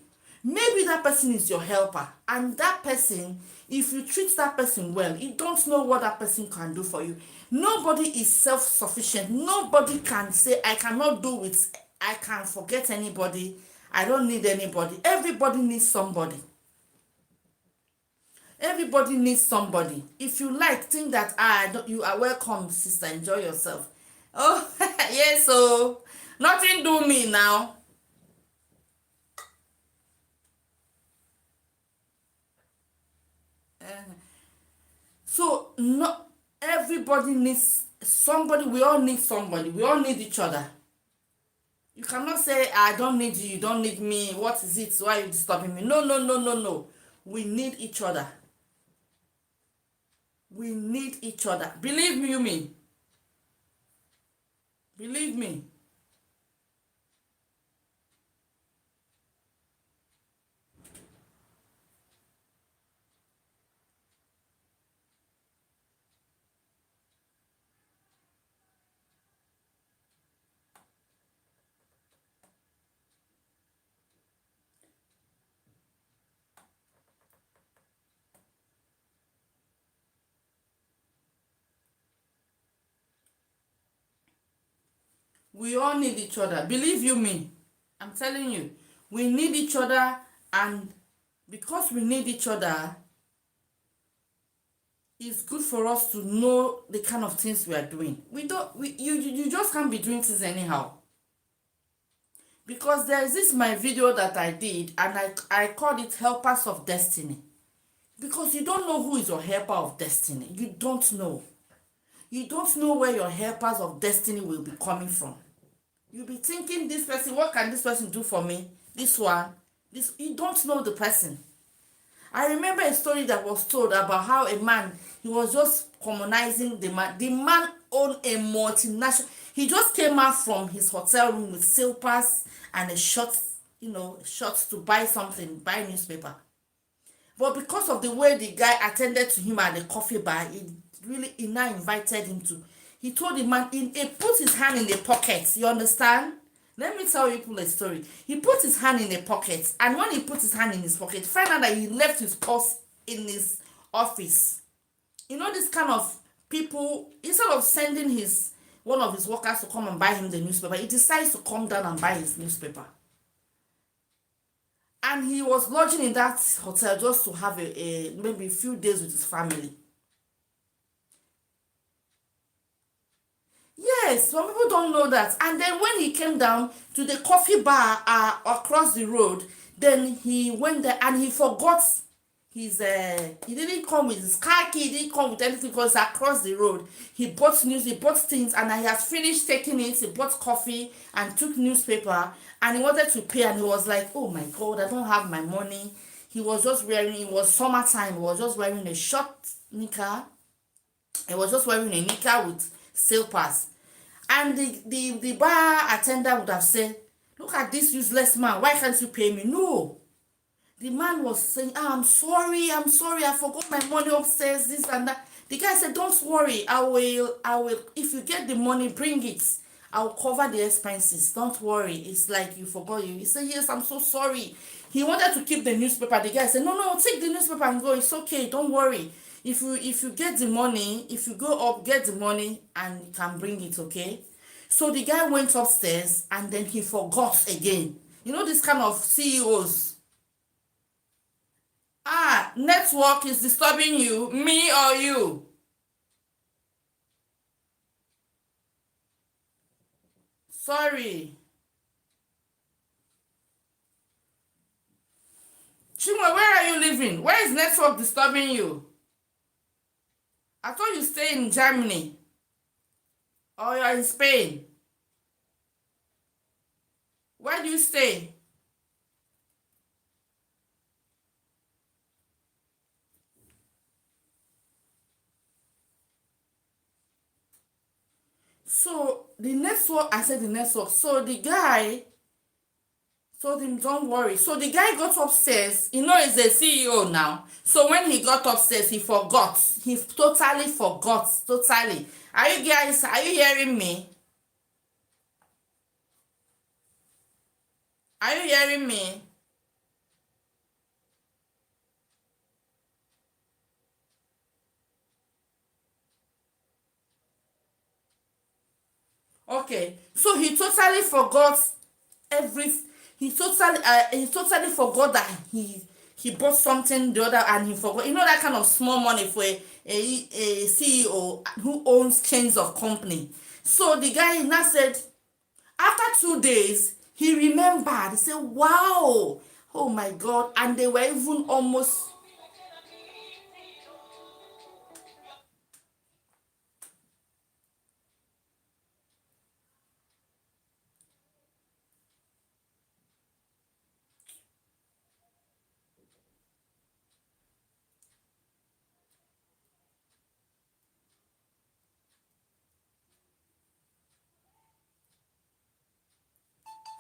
Maybe that person is your helper, and that person, if you treat that person well, you don't know what that person can do for you. Nobody is self-sufficient. Nobody can say, I cannot do it, I can forget anybody, I don't need anybody. Everybody needs somebody. Everybody needs somebody. If you like, think that you are welcome, sister, enjoy yourself. Oh, yes, so nothing do me now. So not everybody needs somebody. We all need somebody. We all need each other. You cannot say, I don't need you, you don't need me. What is it? Why are you disturbing me? No, no, no, no, no. We need each other. We need each other. Believe me, you mean. Believe me. We all need each other. Believe you me, I'm telling you, we need each other, and because we need each other, it's good for us to know the kind of things we are doing. You just can't be doing things anyhow. Because there is this my video that I did, and I called it Helpers of Destiny. Because you don't know who is your helper of destiny. You don't know. You don't know where your helpers of destiny will be coming from. You'll be thinking, this person, what can this person do for me? This one, this, you don't know the person. I remember a story that was told about how a man, he was just communizing the man. The man owned a multinational. He just came out from his hotel room with slippers and a short, shorts to buy something, buy newspaper. But because of the way the guy attended to him at the coffee bar, he now invited him to. He told the man, he put his hand in the pocket. You understand? Let me tell you a story. He put his hand in the pocket, and when he put his hand in his pocket, find out that he left his purse in his office. You know, this kind of people, instead of sending one of his workers to come and buy him the newspaper, he decides to come down and buy his newspaper. And he was lodging in that hotel just to have maybe a few days with his family. Yes, some people don't know that. And then when he came down to the coffee bar across the road, then he went there and he forgot his he didn't come with his car key, he didn't come with anything because across the road he bought news, he bought things, and he has finished taking it. He bought coffee and took newspaper, and he wanted to pay, and he was like, oh my god, I don't have my money. He was just wearing, it was summertime, he was just wearing a short knicker. He was just wearing a knicker with slippers. And the bar attendant would have said, look at this useless man, why can't you pay me? No. The man was saying, I'm sorry, I forgot my money upstairs, this and that. The guy said, don't worry, I will, if you get the money, bring it. I'll cover the expenses, don't worry. It's like you forgot you. He said, yes, I'm so sorry. He wanted to keep the newspaper. The guy said, no, take the newspaper and go, it's okay, don't worry. If you get the money, if you go up, get the money and you can bring it, okay? So the guy went upstairs and then he forgot again. You know this kind of CEOs. Network is disturbing you, me or you? Sorry. Chinwe, where are you living? Where is network disturbing you? I thought you stay in Germany. Or you're in Spain. Where do you stay? So the network, I said the network. So the guy told him, don't worry. So the guy got upstairs. You know, he's a CEO now. So when he got upstairs, he forgot. He totally forgot. Totally. Are you hearing me? Are you hearing me? Okay. So he totally forgot every he totally forgot that he bought something the other, and he forgot, you know, that kind of small money for a CEO who owns chains of company. So the guy now said, after 2 days he remembered. He said, wow, oh my god. And they were even almost,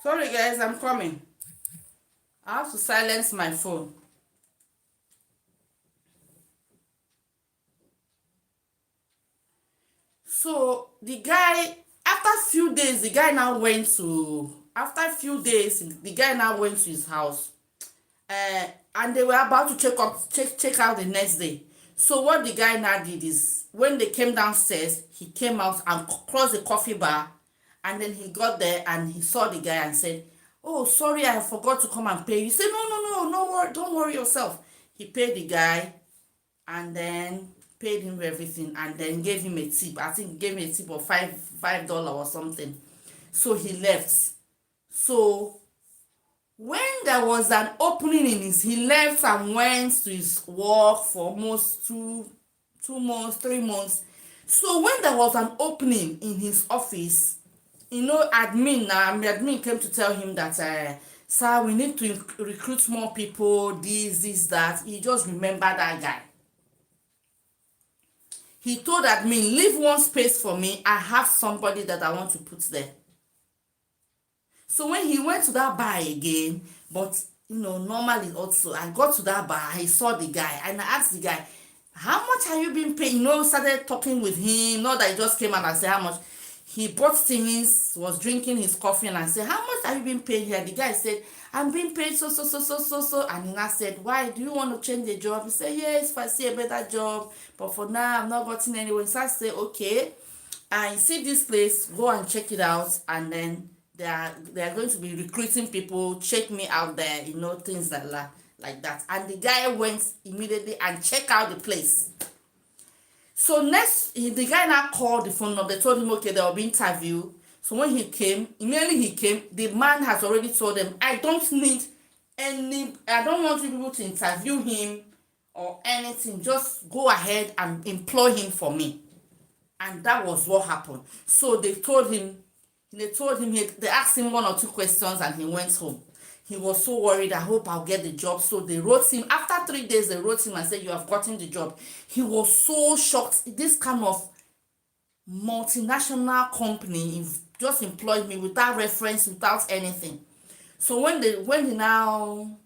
sorry guys, I'm coming. I have to silence my phone. So the guy, after few days, the guy now went to, after a few days, the guy now went to his house. And they were about to check out the next day. So what the guy now did is, when they came downstairs, he came out and crossed the coffee bar And then he got there and he saw the guy and said, "Oh, sorry, I forgot to come and pay you." He said, "No, no, no, no worry, don't worry yourself." He paid the guy and then paid him everything and then gave him a tip. I think he gave him a tip of $5 or something. So he left. So when there was an opening in his, he left and went to his work for almost 2 months, 3 months. So when there was an opening in his office, admin came to tell him that, sir, we need to recruit more people, this, that. He just remembered that guy. He told admin, leave one space for me. I have somebody that I want to put there. So when he went to that bar again, but normally also, I got to that bar, I saw the guy, and I asked the guy, how much are you being paid? Started talking with him, not that he just came out and said how much. He bought things, was drinking his coffee, and I said, how much are you being paid here? The guy said, I'm being paid so. And then I said, why? Do you want to change the job? He said, yes, if I see a better job, but for now, I'm not gotten anywhere. So I said, okay, I see this place, go and check it out, and then they are going to be recruiting people, check me out there, things like that. And the guy went immediately and checked out the place. So next, the guy now called the phone number. They told him, okay, there will be interview. So when immediately he came, the man has already told them, I don't want you people to interview him or anything. Just go ahead and employ him for me. And that was what happened. So they asked him 1 or 2 questions and he went home. He was so worried, I hope I'll get the job. So they wrote him, after 3 days, they wrote him and said, you have gotten the job. He was so shocked. This kind of multinational company just employed me without reference, without anything. So when they now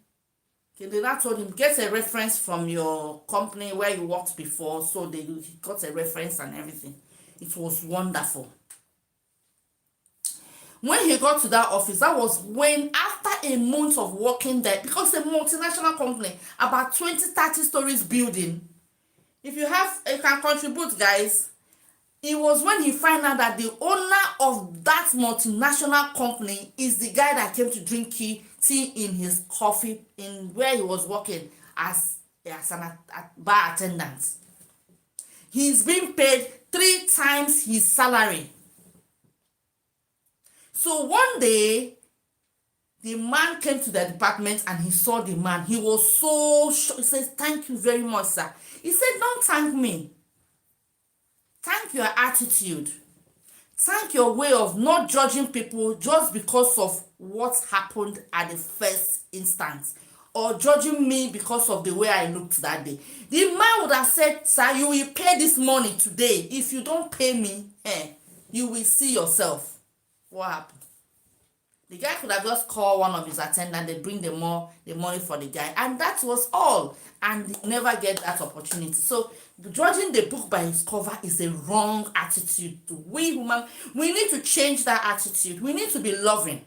told him, get a reference from your company where you worked before. So he got a reference and everything. It was wonderful. When he got to that office, that was when, after a month of working there, because it's a multinational company, about 20-30 stories building. If you can contribute, guys. It was when he found out that the owner of that multinational company is the guy that came to drink tea in his coffee in where he was working as a bar attendant. He's being paid 3 times his salary. So one day, the man came to the department and he saw the man. He was so shocked. He says, thank you very much, sir. He said, don't thank me. Thank your attitude. Thank your way of not judging people just because of what happened at the first instance, or judging me because of the way I looked that day. The man would have said, sir, you will pay this money today. If you don't pay me, you will see yourself. What happened? The guy could have just called one of his attendants, they bring the money for the guy, and that was all. And he never get that opportunity. So judging the book by its cover is a wrong attitude. We human, we need to change that attitude. We need to be loving.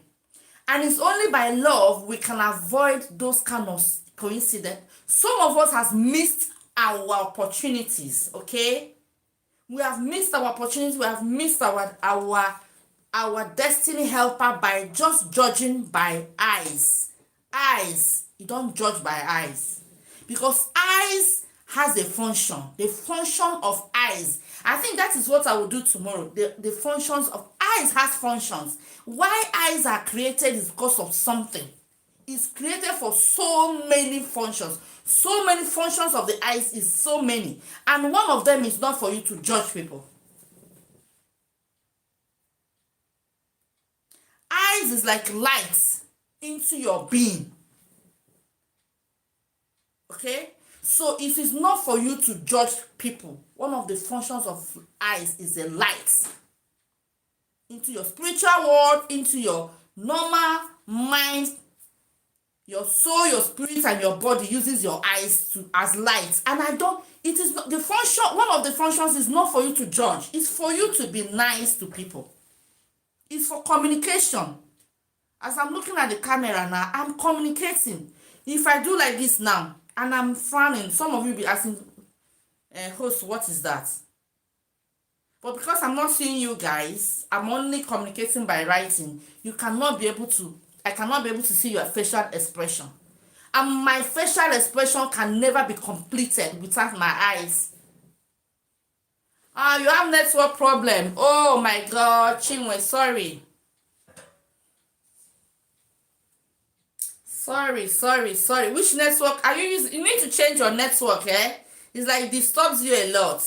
And it's only by love we can avoid those kind of coincidence. Some of us has missed our opportunities, okay? We have missed our opportunities. We have missed our destiny helper by just judging by eyes. You don't judge by eyes, because eyes has a function. The function of eyes, I think that is what I will do tomorrow. The functions of eyes has functions. Why eyes are created is because of something. It's created for so many functions. So many functions of the eyes is so many, and one of them is not for you to judge people. Eyes is like lights into your being. Okay? So it is not for you to judge people. One of the functions of eyes is a light into your spiritual world, into your normal mind, your soul, your spirit, and your body uses your eyes as lights. And it is not the function. One of the functions is not for you to judge. It's for you to be nice to people. It's for communication. As I'm looking at the camera now, I'm communicating. If I do like this now, and I'm frowning, some of you be asking, host, what is that? But because I'm not seeing you guys, I'm only communicating by writing. I cannot be able to see your facial expression. And my facial expression can never be completed without my eyes. You have network problem. Oh my God, Chinwe, sorry. Sorry. Which network are you using? You need to change your network, eh? It's like it disturbs you a lot.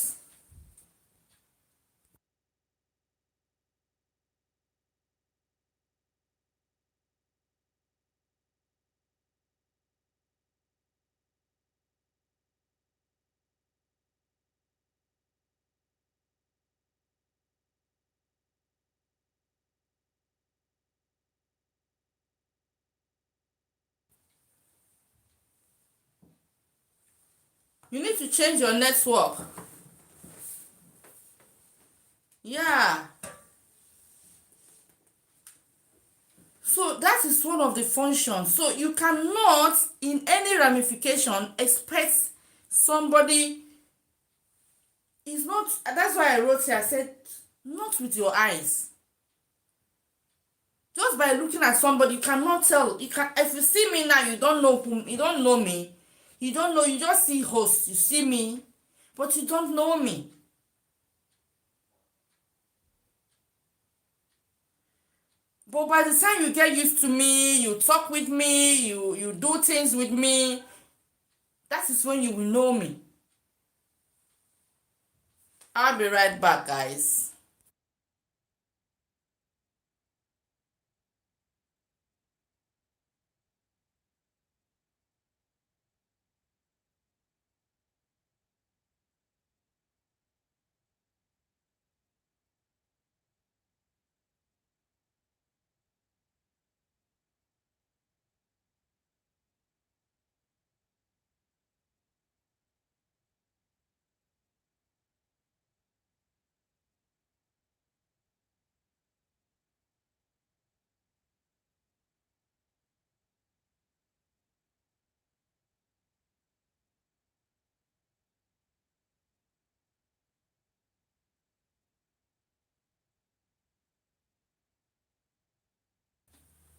You need to change your network. Yeah. So that is one of the functions. So you cannot, in any ramification, expect somebody is not. That's why I wrote here. I said, not with your eyes. Just by looking at somebody, you cannot tell. You can. If you see me now, you don't know whom. You don't know me. You don't know. You just see host. You see me, but you don't know me. But by the time you get used to me, you talk with me, you do things with me, that is when you will know me. I'll be right back, guys.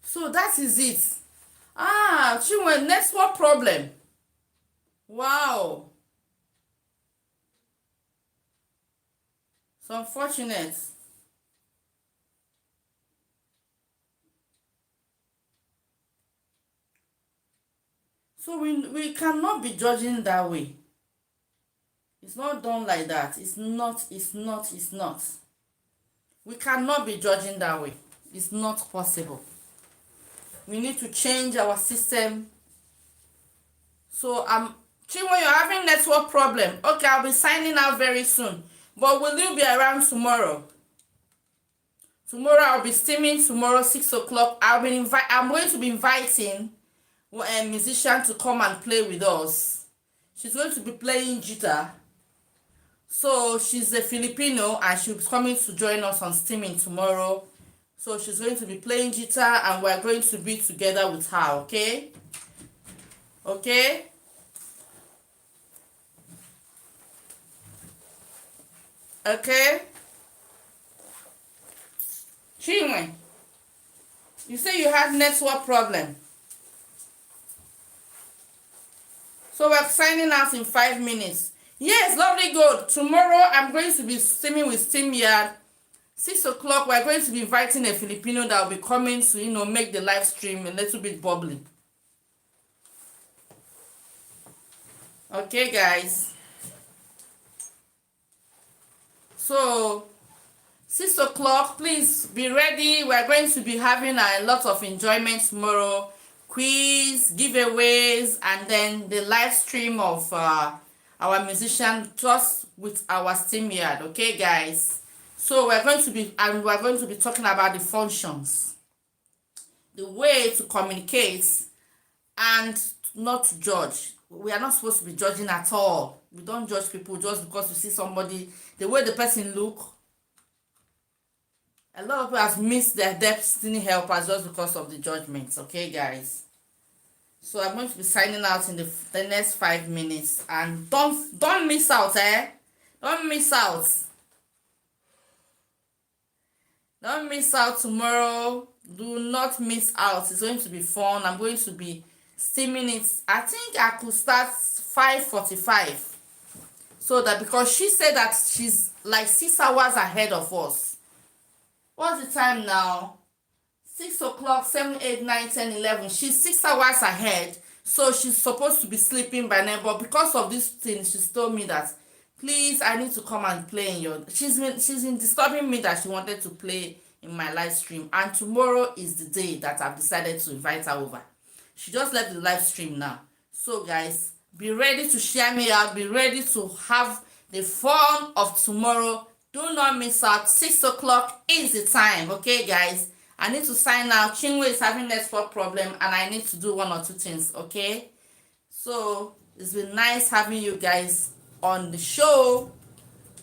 So that is it. Chinwe, network problem. Wow. It's unfortunate. So we cannot be judging that way. It's not done like that. It's not. We cannot be judging that way. It's not possible. We need to change our system. So Chinwe, you're having network problem. Okay, I'll be signing out very soon. But will you be around tomorrow? Tomorrow I'll be streaming tomorrow 6 o'clock. I'm going to be inviting a musician to come and play with us. She's going to be playing guitar. So she's a Filipino and she's coming to join us on streaming tomorrow. So she's going to be playing guitar and we're going to be together with her, okay? Okay? Okay? Chinwe, you say you had network problem. So we're signing out in 5 minutes. Yes, lovely good. Tomorrow I'm going to be streaming with StreamYard. 6 o'clock, we're going to be inviting a Filipino that will be coming to, make the live stream a little bit bubbly. Okay, guys. So, 6 o'clock, please be ready. We're going to be having a lot of enjoyment tomorrow. Quiz, giveaways, and then the live stream of our musician just with our StreamYard. Okay, guys. So we're going to be talking about the functions, the way to communicate, and not to judge. We are not supposed to be judging at all. We don't judge people just because you see somebody, the way the person look. A lot of people have missed their destiny helpers just because of the judgments. Okay, guys. So I'm going to be signing out in the next 5 minutes, and don't miss out, eh? Don't miss out. Don't miss out tomorrow. Do not miss out. It's going to be fun. I'm going to be steaming it. I think I could start 5:45. So that because she said that she's like 6 hours ahead of us. What's the time now? 6 o'clock, 7, 8, 9, 10, 11. She's 6 hours ahead. So she's supposed to be sleeping by now. But because of this thing, she's told me that please, I need to come and play in your. She's been disturbing me that she wanted to play in my live stream. And tomorrow is the day that I've decided to invite her over. She just left the live stream now. So guys, be ready to share me out. Be ready to have the fun of tomorrow. Do not miss out. 6 o'clock is the time. Okay, guys? I need to sign out. Chinwe is having network problem and I need to do one or two things. Okay? So, it's been nice having you guys on the show,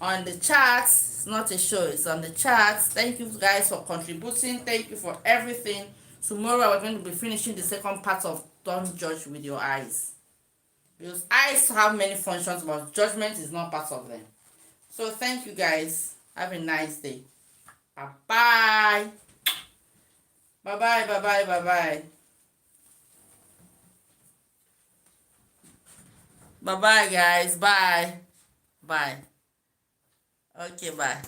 on the charts. It's not a show, it's on the charts. Thank you guys for contributing. Thank you for everything. Tomorrow we're going to be finishing the second part of Don't Judge with Your Eyes. Because eyes have many functions, but judgment is not part of them. So thank you guys. Have a nice day. Bye-bye. Bye-bye, bye-bye, bye-bye. Bye-bye, guys. Bye. Bye. Okay, bye.